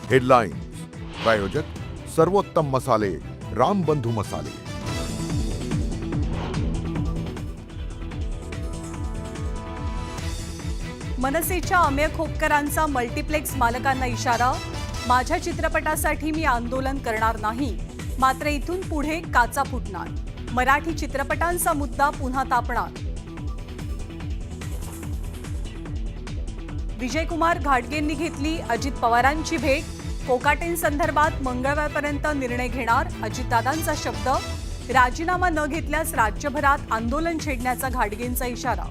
Headlines प्रायोजक सर्वोत्तम मसाले रामबंधू मसाले। मनसेच्या अमेय खोपकरांचा मल्टिप्लेक्स मालकांना इशारा, माझ्या चित्रपटासाठी मी आंदोलन करणार नाही, मात्र इथून पुढे काचा फुटणार, मराठी चित्रपटांचा मुद्दा पुन्हा तापणार। विजयकुमार घाटगेंनी घेतली अजित पवारांची भेट, कोकाटेंसंदर्भात मंगळवारपर्यंत निर्णय घेणार अजितदादांचा शब्द, राजीनामा न घेतल्यास राज्यभरात आंदोलन छेडण्याचा घाटगेंचा इशारा।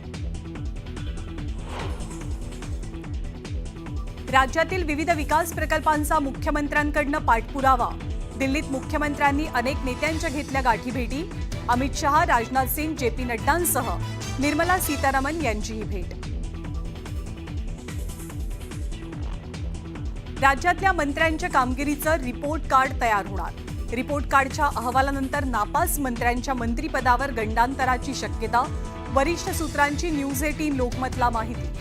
राज्यातील विविध विकास प्रकल्पांचा मुख्यमंत्र्यांकडून पाठपुरावा, दिल्लीत मुख्यमंत्र्यांनी अनेक नेत्यांच्या घेतल्या गाठीभेटी, अमित शहा, राजनाथ सिंग, जेपी नड्डांसह निर्मला सीतारामन यांचीही भेट। राज्यातल्या मंत्र्यांच्या कामगिरीचं रिपोर्ट कार्ड तयार होणार, रिपोर्ट कार्डच्या अहवालानंतर नापास मंत्र्यांच्या मंत्रिपदावर गंडांतराची शक्यता, वरिष्ठ सूत्रांची न्यूज 18 लोकमतला माहिती।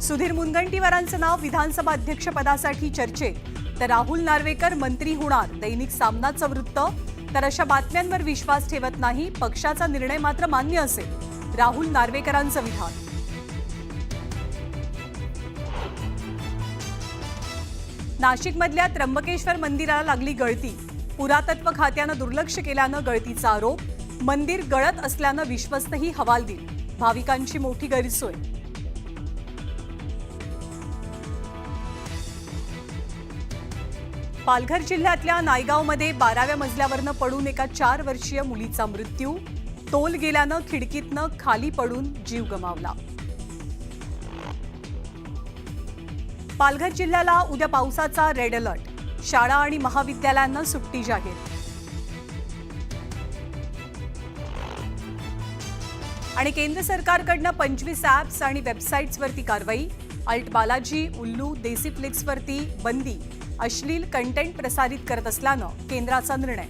सुधीर मुनगंटीवारांचं नाव विधानसभा अध्यक्षपदासाठी चर्चेत, तर राहुल नार्वेकर मंत्री होणार दैनिक सामनाचं वृत्त, तर अशा बातम्यांवर विश्वास ठेवत नाही, पक्षाचा निर्णय मात्र मान्य असेल, राहुल नार्वेकरांचं विधान। नाशिकमधल्या त्र्यंबकेश्वर मंदिराला लागली गळती, पुरातत्व खात्यानं दुर्लक्ष केल्यानं गळतीचा आरोप, मंदिर गळत असल्यानं विश्वस्तही हवालदिल, भाविकांची मोठी गैरसोय। पालघर जिल्ह्यातल्या नायगावमध्ये 12व्या मजल्यावरनं पडून एका 4 वर्षीय मुलीचा मृत्यू, तोल गेल्यानं खिडकीतनं खाली पडून जीव गमावला। पालघर जिल्ह्याला उद्या पावसाचा रेड अलर्ट, शाळा आणि महाविद्यालयांना सुट्टी जाहीर। आणि केंद्र सरकारकडनं 25 ॲप्स आणि वेबसाईट्सवरती कारवाई, अल्ट बालाजी, उल्लू, देसी फ्लिक्सवरती बंदी, अश्लील कंटेंट प्रसारित करत असल्यानं केंद्राचा निर्णय।